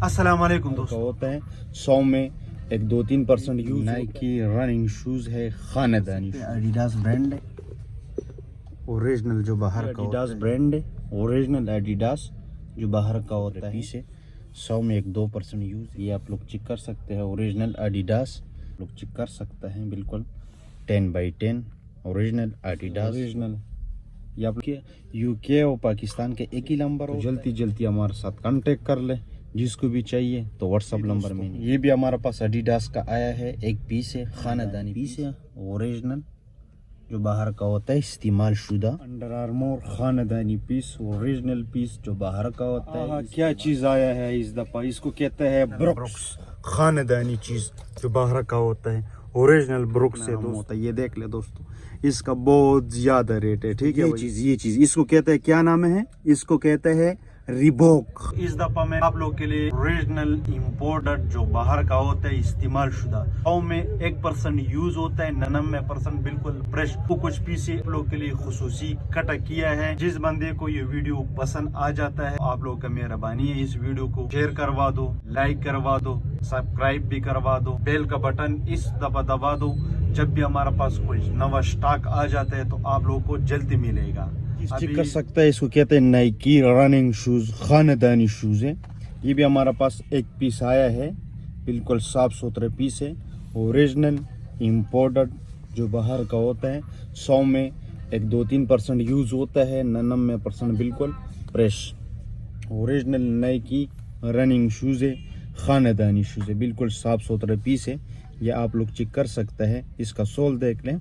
अस्सलाम वालेकुम दोस्तों दोस्तों। होता है 100 में एक 2-3% यूज नाइकी रनिंग शूज है खानदानी एडिडास ब्रांड है ओरिजिनल जो बाहर का एडिडास ब्रांड है ओरिजिनल एडिडास जो बाहर का होता है पीछे 100 में एक 2% यूज ये आप लोग चेक कर सकते हैं ओरिजिनल एडिडास लोग चेक कर सकते हैं बिल्कुल 10x10 ओरिजिनल एडिडास ओरिजिनल ये आपके यूके और पाकिस्तान के एक ही नंबर हो जल्दी हमारे साथ कांटेक्ट कर ले जिसको भी चाहिए तो व्हाट्सअप नंबर में ये भी हमारे पास एडिडास का आया है एक पीस है खानदानी पीस है ओरिजिनल जो बाहर का होता है इस्तेमाल शुदा अंडर आर्मोर खानदानी पीस ओरिजिनल पीस जो बाहर का होता है क्या चीज आया है इस दफा इसको कहते हैं ब्रुक्स खानदानी चीज जो बाहर का होता है ओरिजिनल ब्रुक्स से होता है ये देख ले दोस्तों इसका बहुत ज्यादा रेट है ठीक है ये चीज इसको कहते हैं क्या नाम है इसको कहते हैं रिबॉक इस दफा मैं आप लोग के लिए ओरिजिनल इम्पोर्टेड जो बाहर का होता है इस्तेमाल शुदा 100 में 1% यूज होता है 99% बिल्कुल फ्रेश को कुछ पीसे आप लोग के लिए खुसूसी कट किया है जिस बंदे को ये वीडियो पसंद आ जाता है आप लोग का मेहरबानी है इस वीडियो को शेयर करवा दो लाइक करवा दो सब्सक्राइब भी करवा दो बेल का बटन इस दफा दबा दो जब भी हमारे पास कोई नवा स्टॉक आ जाता है तो आप लोगों को जल्दी मिलेगा चेक कर सकता है इसको कहते हैं नाइकी रनिंग शूज खानदानी शूज है ये भी हमारा पास एक पीस आया है बिल्कुल साफ सुथरे पीस है ओरिजिनल इम्पोर्टेड जो बाहर का होता है 100 में एक 2-3% यूज होता है 99% बिल्कुल fresh original Nike running shoes है खानदानी शूज है बिल्कुल साफ सुथरे पीस है ये आप लोग चेक कर सकते हैं इसका सोल देख लें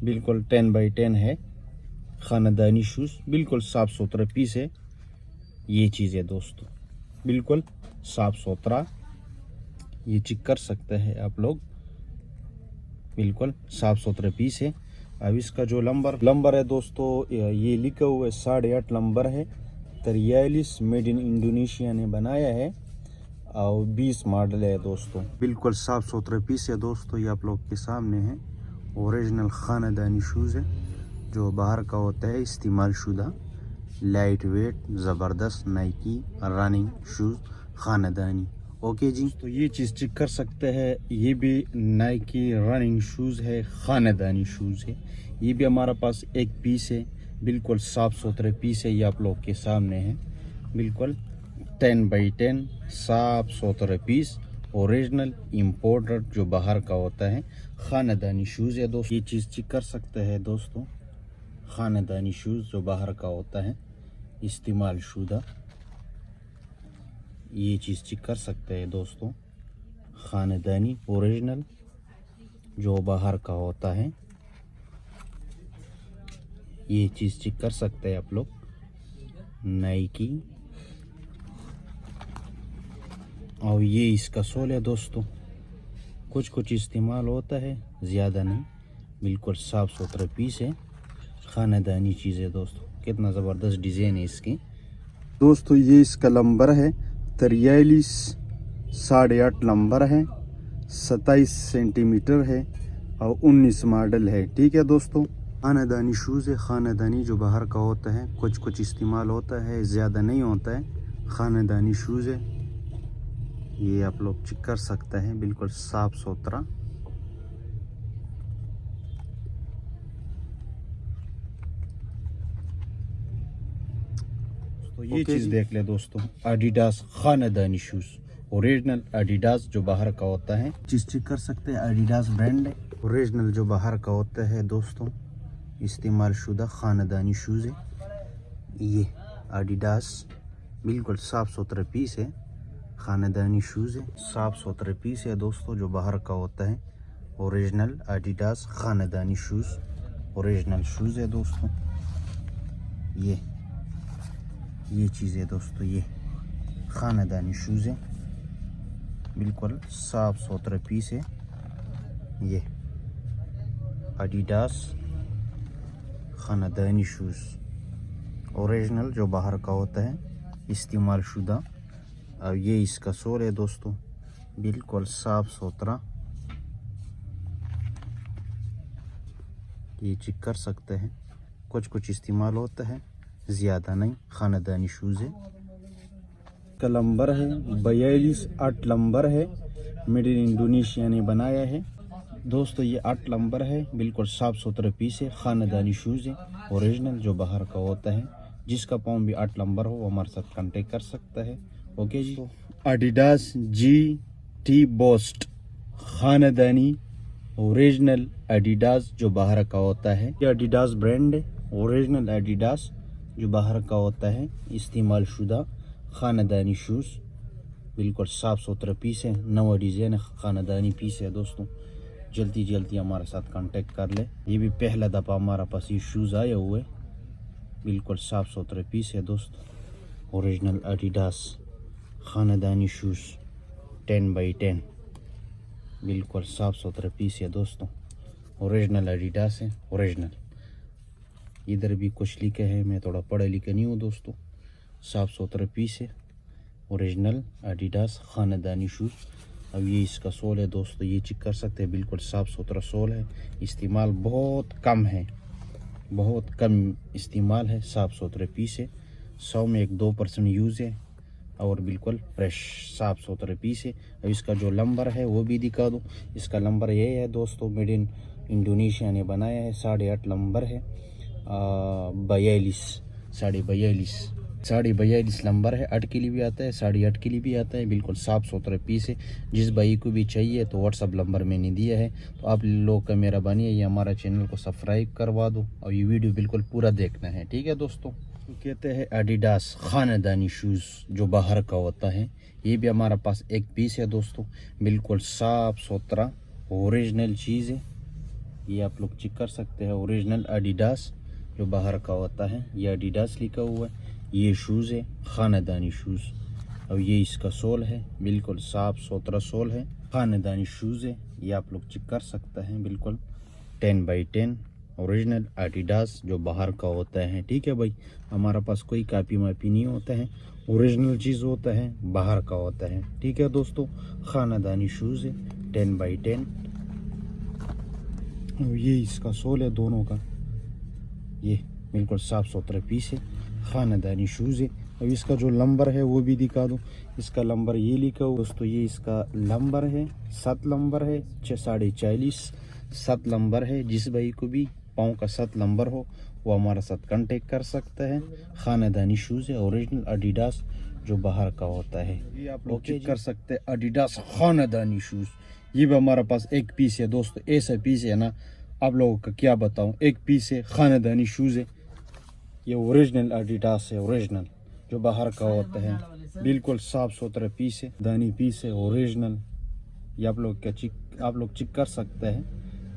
बिल्कुल 10x10 है खानदानी शूज बिल्कुल साफ सुथरा पीस है ये चीज़ है दोस्तों बिल्कुल साफ सुथरा ये चेक कर सकते हैं आप लोग बिल्कुल साफ सुथरा पीस है अब इसका जो नंबर है दोस्तों ये लिखा हुआ है 8.5 नंबर है 43 मेड इन इंडोनेशिया ने बनाया है और 20 मॉडल है दोस्तों बिल्कुल साफ सुथरा पीस है दोस्तों ये आप लोग के सामने है ओरिजिनल खानदानी शूज़ है जो बाहर का होता है इस्तेमाल शुदा लाइट वेट ज़बरदस्त नाइकी रनिंग शूज़ खानदानी ओके जी तो ये चीज़ चेक कर सकते हैं ये भी नाइकी रनिंग शूज़ है खानदानी शूज़ है ये भी हमारा पास एक पीस है बिल्कुल साफ सुथरे पीस है ये आप लोग के सामने है बिल्कुल 10x10 साफ सुथरे पीस ओरिजिनल इम्पोर्टेड जो बाहर का होता है खानदानी शूज़ है दोस्तों ये चीज़ चेक कर सकते हैं दोस्तों खानदानी शूज़ जो बाहर का होता है इस्तेमाल शुदा ये चीज़ चेक कर सकते हैं दोस्तों खानदानी ओरिजिनल जो बाहर का होता है ये चीज़ चेक कर सकते हैं आप लोग नाइकी और ये इसका सोल है दोस्तों कुछ इस्तेमाल होता है ज़्यादा नहीं बिल्कुल साफ़ सुथरा पीस है खानदानी चीज़ है दोस्तों कितना ज़बरदस्त डिज़ाइन है इसकी दोस्तों ये इसका नंबर है 43 8.5 नंबर है 27 सेंटीमीटर है और 19 मॉडल है ठीक है दोस्तों खानदानी शूज़ है खानदानी जो बाहर का होता है कुछ इस्तेमाल होता है ज़्यादा नहीं होता है खानदानी शूज़ है ये आप लोग चेक कर सकते हैं बिल्कुल साफ़ सुथरा तो ये चीज़ देख ले दोस्तों एडिडास खानदानी शूज़ ओरिजिनल एडिडास जो बाहर का होता है चीज़ चेक कर सकते हैं एडिडास ब्रांड है ओरिजिनल जो बाहर का होता है दोस्तों इस्तेमाल शुदा खानदानी शूज़ है ये एडिडास बिल्कुल साफ़ सुथरा पीस है खानदानी शूज़ है साफ़ सुथरे पीस है दोस्तों जो बाहर का होता है ओरिजिनल एडिडास खानदानी शूज़ ओरिजिनल शूज़ है दोस्तों ये चीज़ है दोस्तों ये खानदानी शूज़ है बिल्कुल साफ सुथरा पीस है ये एडिडास खानदानी शूज़ ओरिजिनल जो बाहर का होता है इस्तेमाल शुदा और ये इसका सोल है दोस्तों बिल्कुल साफ सुथरा ये चेक कर सकते हैं कुछ इस्तेमाल होता है ज़्यादा नहीं खानदानी शूज़ है इसका नंबर है 42 नंबर है, मेड इन इंडोनेशिया ने बनाया है दोस्तों। ये 8 नंबर है, बिल्कुल साफ़ सुथरा पीस है, ख़ानदानी शूज़ है ओरिजिनल जो बाहर का होता है। जिसका पाँव भी 8 नंबर हो वो हमारे साथ कांटेक्ट कर सकता है। Okay ji. Adidas GT boost ख़ानदानी ओरिजिनल एडिडास जो बाहर का होता है। ये एडिडास ब्रांड है, ओरिजिनल एडिडास जो बाहर का होता है, इस्तेमाल शुदा ख़ानदानी शूज़, बिल्कुल साफ़ सुथरा पीस है, नवा डिज़ाइन ख़ानदानी पीस है दोस्तों। जल्दी हमारे साथ कांटेक्ट कर ले। ये भी पहला दफ़ा हमारे पास ये शूज़ आए हुए, बिल्कुल साफ़ सुथरे पीस है दोस्तों। ओरिजिनल एडिडास ख़ानदानी शूज़ 10x10, बिल्कुल साफ़ सुथरे पीस है दोस्तों। ओरिजिनल एडिडास है, ओरिजिनल। इधर भी कुछ लिखे है, मैं थोड़ा पढ़ा लिखा नहीं हूँ दोस्तों। साफ़ सुथरा पीस है, ओरिजिनल एडिडास ख़ानदानी शूज़। अब ये इसका सोल है दोस्तों, ये चेक कर सकते हैं, बिल्कुल साफ़ सुथरा सोल है। इस्तेमाल बहुत कम है, बहुत कम इस्तेमाल है, साफ़ सुथरे पीस है। 100 में 1-2% यूज़ है और बिल्कुल फ्रेश साफ़ सुथरे पीस है। अब इसका जो नंबर है वो भी दिखा दूँ। इसका नंबर ये है दोस्तों, मेड इन इंडोनेशिया ने बनाया है, 8.5 नंबर है, 42 नंबर है। 8 के लिए भी आता है, 8.5 के लिए भी आता है, बिल्कुल साफ़ सुथरे पीस है। जिस भाई को भी चाहिए तो व्हाट्सअप नंबर मैंने दिया है। तो आप लोग का मेहरबानी है, ये हमारा चैनल को सब्सक्राइब करवा दो और ये वीडियो बिल्कुल पूरा देखना है, ठीक है दोस्तों। तो कहते हैं एडिडास ख़ानदानी शूज़ जो बाहर का होता है, ये भी हमारे पास एक पीस है दोस्तों, बिल्कुल साफ़ सुथरा ओरिजिनल चीज़ है। ये आप लोग चेक कर सकते हैं, ओरिजिनल एडिडास जो बाहर का होता है, ये एडिडास लिखा हुआ है। ये शूज़ है, ख़ानदानी शूज़। और ये इसका सोल है, बिल्कुल साफ़ सुथरा सोल है, ख़ानदानी शूज़ है। ये आप लोग चेक कर सकते हैं, बिल्कुल 10x10 ओरिजिनल एडिडास जो बाहर का होता है, ठीक है भाई। हमारा पास कोई कापी मापी नहीं होता है, ओरिजिनल चीज़ होता है, बाहर का होता है, ठीक है दोस्तों। ख़ानदानी शूज़ है 10x10। और ये इसका सोल है दोनों का, ये बिल्कुल साफ़ सुथरा पीस है, ख़ानदानी शूज़ है। अब इसका जो नंबर है वो भी दिखा दूँ। इसका नंबर ये लिखा हुआ दोस्तों, ये इसका नंबर है 7 नंबर है, 40 7 नंबर है। जिस भाई को भी पाँव का 7 नंबर हो वो हमारे साथ कांटेक्ट कर सकता है। ख़ानदानी शूज़ है, ओरिजिनल एडिडास जो बाहर का होता है। ये आप लोग चेक कर सकते हैं, एडिडास ख़ानदानी शूज़। ये भी हमारे पास एक पीस है दोस्तों, ऐसा पीस है ना, आप लोगों का क्या बताऊं। एक पीस है, ख़ानदानी शूज़ है, ये ओरिजिनल एडिडास है, ओरिजिनल जो बाहर का होता है, बिल्कुल साफ़ सुथरा पीस है, दानी पीस है, ओरिजिनल। ये आप लोग चेक कर सकते हैं,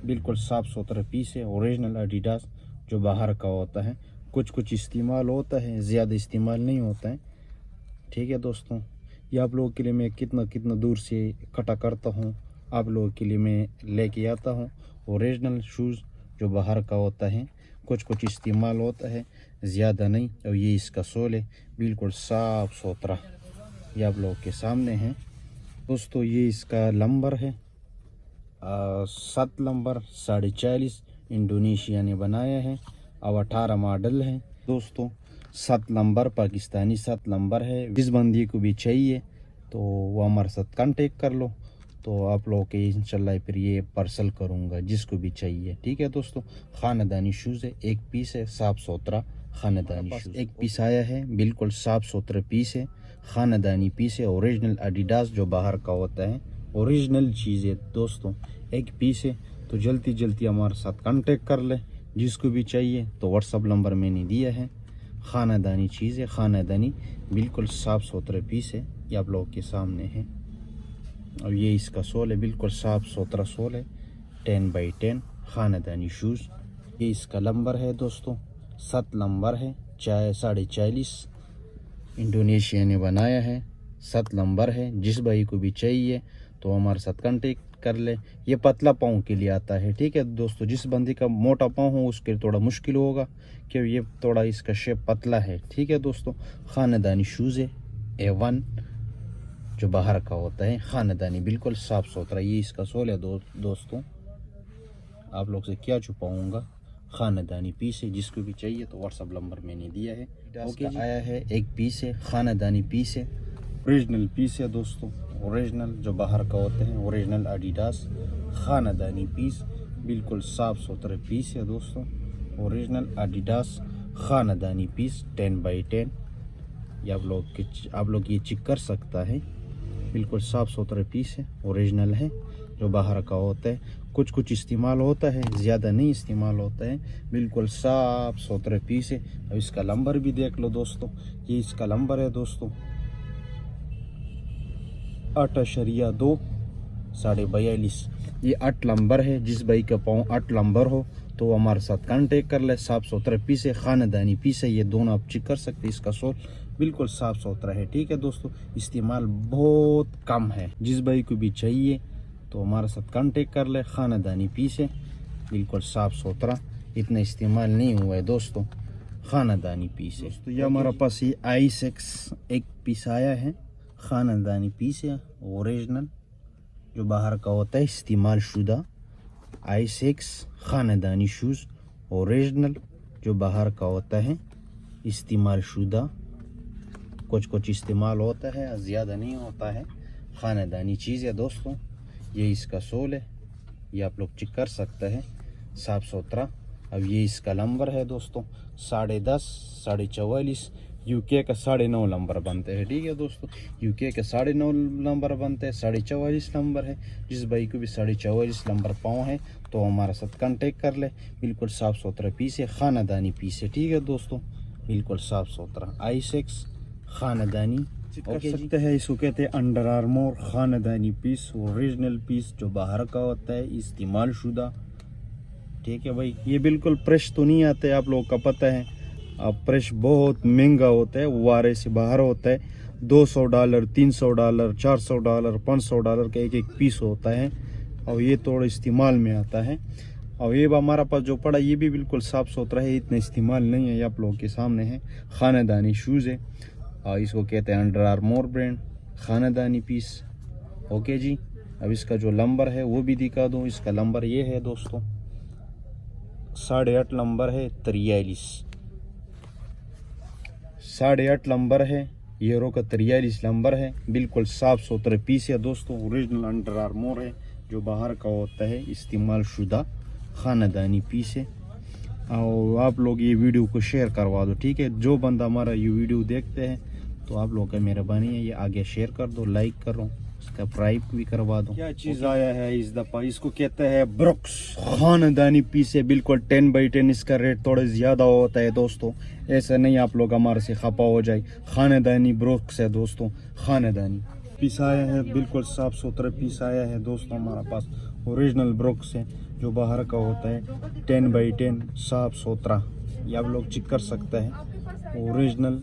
बिल्कुल साफ़ सुथरा पीस है, ओरिजिनल एडिडास जो बाहर का होता है। कुछ इस्तेमाल होता है, ज़्यादा इस्तेमाल नहीं होता है, ठीक है दोस्तों। ये आप लोगों के लिए मैं कितना दूर से इकट्ठा करता हूँ, आप लोगों के लिए मैं लेके आता हूँ। ओरिजिनल शूज़ जो बाहर का होता है, कुछ इस्तेमाल होता है, ज़्यादा नहीं। और ये इसका सोल है, बिल्कुल साफ़ सुथरा, ये आप लोगों के सामने है दोस्तों। ये इसका नंबर है 7 नंबर, 40.5, इंडोनेशिया ने बनाया है। अब 18 मॉडल है दोस्तों। 7 नंबर पाकिस्तानी 7 नंबर है। जिस बंदी को भी चाहिए तो वो हमारे साथ कांटेक्ट कर लो, तो आप लोगों के इंशाल्लाह फिर ये पार्सल करूँगा जिसको भी चाहिए, ठीक है दोस्तों। ख़ानदानी शूज़ है, एक पीस है, साफ़ सुथरा ख़ानदानी शूज़ एक पीस आया है, बिल्कुल साफ़ सुथरा पीस है, ख़ानदानी पीस है, ओरिजिनल एडिडास जो बाहर का होता है, ओरिजिनल चीज़ है दोस्तों। एक पीस है, तो जल्दी हमारे साथ कांटेक्ट कर ले जिसको भी चाहिए। तो व्हाट्सअप नंबर मैंने दिया है। ख़ानदानी चीज़ है, ख़ानदानी बिल्कुल साफ़ सुथरा पीस है, ये आप लोगों के सामने है। और ये इसका सोल है, बिल्कुल साफ़ सुथरा सोल है, 10x10 ख़ानदानी शूज़। ये इसका नंबर है दोस्तों, 7 नंबर है, 40 इंडोनेशिया ने बनाया है, 7 नंबर है। जिस भाई को भी चाहिए तो हमारे साथ कांटेक्ट कर ले। ये पतला पाँव के लिए आता है, ठीक है दोस्तों। जिस बंदी का मोटा पाँव हो उसके लिए थोड़ा मुश्किल होगा, क्योंकि ये थोड़ा इसका शेप पतला है, ठीक है दोस्तों। ख़ानदानी शूज़ है, A1 जो बाहर का होता है, ख़ानदानी बिल्कुल साफ़ सुथरा। ये इसका सोल है दोस्तों, आप लोग से क्या छुपाऊँगा, ख़ानदानी पीस है। जिसको भी चाहिए तो व्हाट्सअप नंबर मैंने दिया है। ओके, आया है एक पीस है, ख़ानदानी पीस है, اوریجنل پیس ہے دوستوں, اوریجنل جو باہر کا ہوتے ہیں, اوریجنل ایڈیڈاس خاندانی پیس, بالکل صاف ستھرے پیس ہے دوستوں, اوریجنل ایڈیڈاس خاندانی پیس 10x10. یہ آپ لوگ یہ چیک کر سکتا ہے, بالکل صاف ستھرے پیس ہے, اوریجنل ہے جو باہر کا ہوتا ہے. کچھ استعمال ہوتا ہے, زیادہ نہیں استعمال ہوتا ہے, بالکل صاف ستھرے پیس ہے. اب اس کا نمبر بھی دیکھ لو دوستوں, یہ اس کا نمبر ہے دوستوں 8.2 42.5. یہ 8 نمبر ہے. جس بھائی کا پاؤں 8 نمبر ہو تو وہ ہمارے ساتھ کانٹیکٹ کر لے. صاف ستھرے پیس ہے, خاندانی پیس ہے, یہ دونوں آپ چیک کر سکتے. اس کا سول بالکل صاف ستھرا ہے. ٹھیک ہے دوستوں, استعمال بہت کم ہے. جس بھائی کو بھی چاہیے تو ہمارے ساتھ کانٹیکٹ کر لے. خاندانی پیس ہے, بالکل صاف ستھرا, اتنا استعمال نہیں ہوا ہے دوستوں, خاندانی پیس ہے. تو یہ ہمارا پاس یہ i6 ایک پیس آیا ہے, خاندانی پیس ہے, اوریجنل جو باہر کا ہوتا ہے, استعمال شدہ i6 خاندانی شوز, اوریجنل جو باہر کا ہوتا ہے, استعمال شدہ. کچھ استعمال ہوتا ہے, زیادہ نہیں ہوتا ہے, خاندانی چیز ہے دوستوں. یہ اس کا سول ہے, یہ آپ لوگ چیک کر سکتے ہیں, صاف ستھرا. اب یہ اس کا نمبر ہے دوستوں 10.5 44. یو کے کا 9.5 نمبر بنتے ہیں. ٹھیک ہے دوستوں, یو کے کا 9.5 نمبر بنتے ہیں, 44 نمبر ہے. جس بھائی کو بھی 44 نمبر پاؤں ہے تو ہمارے ساتھ کانٹیکٹ کر لے. بالکل صاف ستھرا پیس ہے, خاندانی پیس ہے. ٹھیک ہے دوستوں, بالکل صاف ستھرا i6 خاندانی کر سکتے ہیں. اس کو کہتے ہیں انڈر آرمور خاندانی پیس, اوریجنل پیس جو باہر کا ہوتا ہے, استعمال شدہ. ٹھیک ہے بھائی, یہ بالکل فریش تو نہیں آتے, آپ لوگوں کا پتہ ہے. اب فریش بہت مہنگا ہوتا ہے, وارے سے باہر ہوتا ہے. $200 $300 $400 $500 کا ایک پیس ہوتا ہے, اور یہ تھوڑا استعمال میں آتا ہے. اور یہ ہمارا پاس جو پڑا یہ بھی بالکل صاف ستھرا ہے, اتنا استعمال نہیں ہے. یہ آپ لوگوں کے سامنے ہے, خاندانی شوز ہے, اور اس کو کہتے ہیں انڈر آرمور برانڈ خاندانی پیس. اوکے جی, اب اس کا جو نمبر ہے وہ بھی دکھا دوں. اس کا نمبر یہ ہے دوستوں 8.5 نمبر ہے 43. 8.5 نمبر ہے, یورو کا 43 نمبر ہے. بالکل صاف ستھرے پیس ہے دوستوں, اوریجنل انڈر آرمور ہے جو باہر کا ہوتا ہے, استعمال شدہ خاندانی پیس ہے. اور آپ لوگ یہ ویڈیو کو شیئر کروا دو. ٹھیک ہے, جو بندہ ہمارا یہ ویڈیو دیکھتے ہیں تو آپ لوگ کا مہربانی ہے یہ آگے شیئر کر دو, لائک کرو, سبسکرائب بھی کروا دو. کیا چیز آیا ہے اس دفعہ, اس کو کہتے ہیں بروکس خاندانی پیس ہے, بالکل 10x10. اس کا ریٹ تھوڑا زیادہ ہوتا ہے دوستوں, ایسا نہیں آپ لوگ ہمارے سے خفا ہو جائے. خاندانی بروکس ہے دوستوں, خاندانی پیس آیا ہے, بالکل صاف ستھرا پیس آیا ہے دوستوں ہمارا پاس. اوریجنل بروکس ہے جو باہر کا ہوتا ہے, 10x10 صاف ستھرا. یہ آپ لوگ چیک کر سکتے ہیں, اوریجنل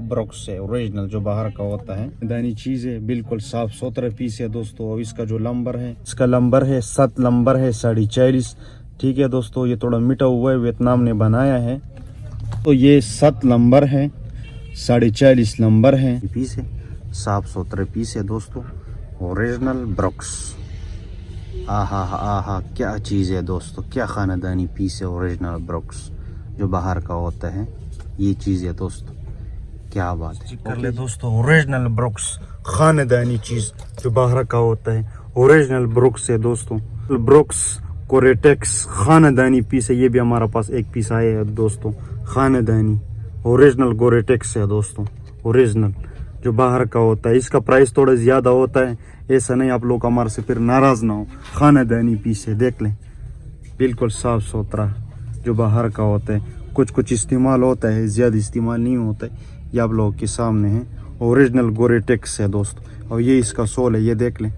بروکس ہے, اوریجنل جو باہر کا ہوتا ہے. دانی چیز ہے, بالکل صاف ستھرا پیس ہے دوستوں. اور اس کا جو نمبر ہے, اس کا نمبر ہے 7 نمبر ہے 44. ٹھیک ہے دوستوں, یہ تھوڑا میٹھا ہوا ہے, ویتنام نے بنایا ہے, تو یہ 7 نمبر ہے 44 نمبر ہے. پیس ہے, صاف ستھرے پیس ہے دوستوں, اوریجنل بروکس. آہا کیا چیز ہے دوستوں, کیا خاندانی پیس ہے, اوریجنل بروکس جو باہر کا ہوتا ہے. یہ چیز ہے دوستوں, کیا بات ہے. کر لے دوستوں, اوریجنل بروکس خاندانی چیز جو باہر کا ہوتا ہے, اوریجنل بروکس ہے دوستوں. بروکس کوریٹیکس خاندانی پیس ہے, یہ بھی ہمارا پاس ایک پیس آیا ہے دوستوں, خاندانی اوریجنل گوریٹیکس ہے دوستوں, اوریجنل جو باہر کا ہوتا ہے. اس کا پرائس تھوڑا زیادہ ہوتا ہے, ایسا نہیں آپ لوگ ہمارے سے پھر ناراض نہ ہو. خاندانی پیس ہے, دیکھ لیں, بالکل صاف ستھرا جو باہر کا ہوتا ہے. کچھ استعمال ہوتا ہے, زیادہ استعمال نہیں ہوتا ہے. یہ آپ لوگوں کے سامنے ہے, اوریجنل گوریٹیکس ہے دوست. اور یہ اس کا سول ہے, یہ دیکھ لیں,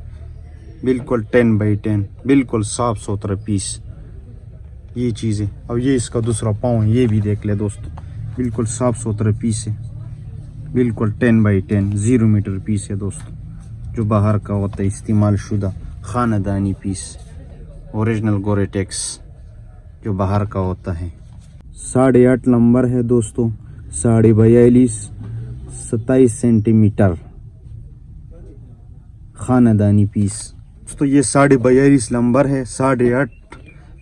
بالکل 10x10, بالکل صاف ستھرا پیس. یہ چیز ہے. اور یہ اس کا دوسرا پاؤں ہے, یہ بھی دیکھ لیں دوستوں, بالکل صاف ستھرا پیس ہے, بالکل 10x10 0 میٹر پیس ہے دوستوں جو باہر کا ہوتا ہے, استعمال شدہ خاندانی پیس, اوریجنل گوریٹیکس جو باہر کا ہوتا ہے. 8.5 نمبر ہے دوستوں, 42.5 27 سینٹی میٹر خاندانی پیس. تو یہ 42.5 نمبر ہے, 8.5.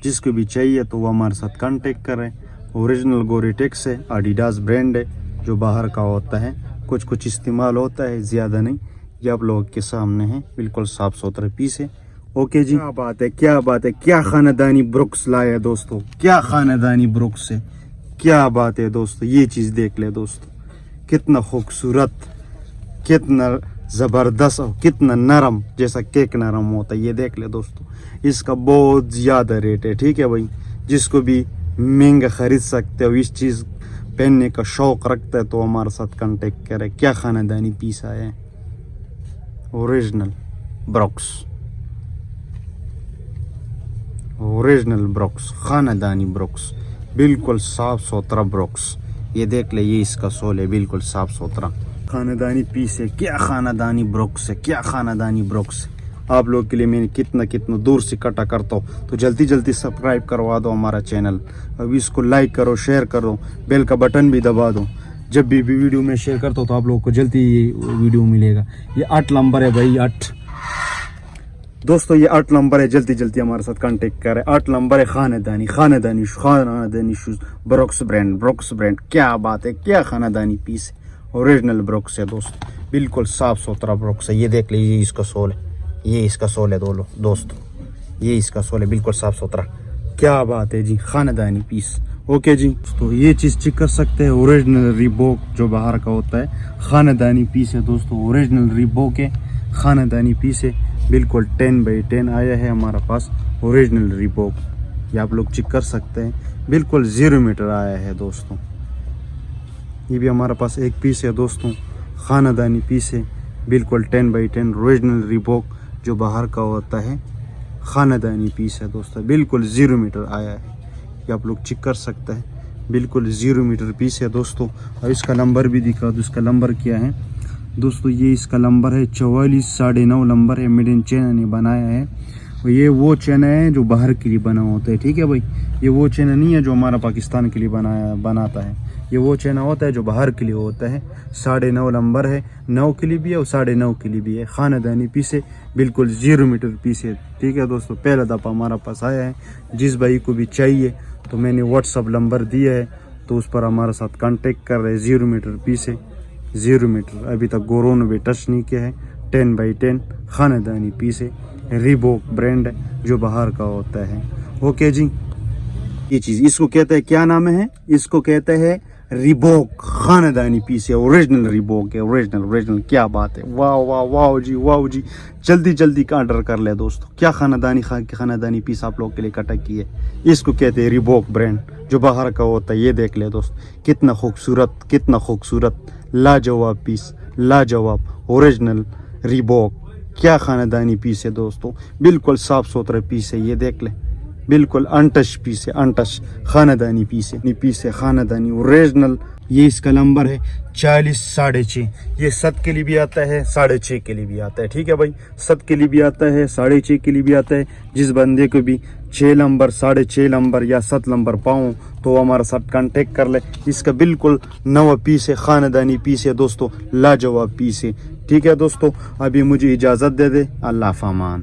جس کو بھی چاہیے تو وہ ہمارے ساتھ کانٹیکٹ کریں. اوریجنل گوریٹیکس ہے, ایڈیڈاس برانڈ ہے جو باہر کا ہوتا ہے, کچھ کچھ استعمال ہوتا ہے, زیادہ نہیں. یہ آپ لوگوں کے سامنے ہے, بالکل صاف ستھرے پیس ہے. اوکے جی, کیا بات ہے, کیا بات ہے, کیا خاندانی بروکس لایا دوستو, کیا خاندانی بروکس ہے, کیا بات ہے دوستو. یہ چیز دیکھ لے دوستو, کتنا خوبصورت, کتنا زبردست اور کتنا نرم, جیسا کیک نرم ہوتا ہے. یہ دیکھ لے دوستو, اس کا بہت زیادہ ریٹ ہے. ٹھیک ہے بھائی, جس کو بھی مہنگا خرید سکتے ہو, اس چیز پہننے کا شوق رکھتا ہے تو ہمارے ساتھ کانٹیکٹ کرے. کیا خاندانی پیس آیا ہے, اوریجنل بروکس, اوریجنل بروکس, خاندانی بروکس, بالکل صاف ستھرا بروکس. یہ دیکھ لے, یہ اس کا سول ہے, بالکل صاف ستھرا خاندانی پیس ہے. کیا خاندانی بروکس ہے, کیا خاندانی بروکس ہے. آپ لوگ کے لیے میں کتنا دور سے کٹا کرتا ہوں, تو جلدی سبسکرائب کروا دو ہمارا چینل. اب اس کو لائک کرو, شیئر کرو, بیل کا بٹن بھی دبا دو. جب بھی ویڈیو میں شیئر کرتا ہوں تو آپ لوگوں کو جلدی ویڈیو ملے گا. یہ 8 نمبر ہے بھائی, 8 دوستو, یہ 8 نمبر ہے. جلدی ہمارے ساتھ کانٹیکٹ کرے. 8 نمبر ہے, خاندانی شوز, بروکس برانڈ. کیا بات ہے, کیا خاندانی پیس ہے, اوریجنل بروکس ہے دوستو, بالکل صاف ستھرا بروکس ہے. یہ دیکھ لیجیے, اس کا سول ہے, یہ اس کا سول ہے دوستو, یہ اس کا سول ہے, بالکل صاف ستھرا. کیا بات ہے جی, خاندانی پیس. اوکے جی, تو یہ چیز چیک کر سکتے ہیں, اوریجنل ریبوک جو باہر کا ہوتا ہے, خاندانی پیس ہے دوستو. اوریجنل ریبوک ہے, خاندانی پیس ہے, بالکل 10x10 آیا ہے ہمارا پاس, اوریجنل ریبوک. یہ آپ لوگ چیک کر سکتے ہیں, بالکل 0 میٹر آیا ہے دوستو. یہ بھی ہمارا پاس ایک پیس ہے دوستوں, خاندانی پیس ہے, بالکل 10x10 اوریجنل ریبوک جو باہر کا ہوتا ہے, خاندانی پیس ہے دوستو, بالکل 0 میٹر آیا ہے. یہ آپ لوگ چیک کر سکتے ہیں, بالکل 0 میٹر پیس ہے دوستو. اور اس کا نمبر بھی دکھا دو, اس کا نمبر کیا ہے دوستو. یہ اس کا نمبر ہے 44.9 نمبر ہے. میڈ ان چائنا نے بنایا ہے. یہ وہ چائنا ہے جو باہر کے لیے بنا ہوتا ہے. ٹھیک ہے بھائی, یہ وہ چائنا نہیں ہے جو ہمارا پاکستان کے لیے بناتا ہے. یہ وہ چائنا ہوتا ہے جو باہر کے لیے ہوتا ہے. 9.5 نمبر ہے, 9 کے لیے بھی ہے اور 9.5 کے لیے بھی ہے. خاندانی پیس ہے, بالکل 0 میٹر پیس ہے. ٹھیک ہے دوستو, پہلا دفعہ ہمارا پاس آیا ہے. جس بھائی کو بھی چاہیے تو میں نے واٹس اپ نمبر دیا ہے, تو اس پر ہمارے ساتھ کانٹیکٹ کر رہے. 0 میٹر پیس ہے, 0 میٹر, ابھی تک گوروں نے بھی ٹچ نہیں کیا ہے. 10x10 خاندانی پیس ہے, ریبوک برانڈ جو باہر کا ہوتا ہے. اوکے جی, یہ چیز اس کو کہتے ہیں, کیا نام ہے, اس کو کہتے ہیں ریبوک. خاندانی پیس ہے, اوریجنل ریبوک ہے, اوریجنل. کیا بات ہے, واو جی. جلدی کا آرڈر کر لے دوستو. کیا خاندانی پیس آپ لوگ کے لیے کٹا کی ہے. اس کو کہتے ہیں ریبوک برانڈ جو باہر کا ہوتا ہے. یہ دیکھ لے دوست, کتنا خوبصورت لاجواب پیس, لاجواب اوریجنل ریبوک. کیا خاندانی پیس ہے دوستو, بالکل صاف ستھرا پیس ہے. یہ دیکھ لے, بالکل انٹچ پیس ہے, انٹچ خاندانی پیس ہے, خاندانی اوریجنل. یہ اس کا نمبر ہے 40.6. یہ 7 کے لیے بھی آتا ہے, 6.5 کے لیے بھی آتا ہے. ٹھیک ہے بھائی, 7 کے لیے بھی آتا ہے, 6.5 کے لیے بھی آتا ہے. جس بندے کو بھی 6 نمبر, 6.5 نمبر یا 7 نمبر پاؤں تو ہمارے ساتھ کانٹیکٹ کر لے. اس کا بالکل نوا پیس ہے, خاندانی پیس ہے دوستو, لاجواب پیس ہے. ٹھیک ہے دوستو, ابھی مجھے اجازت دے دے. اللہ فامان.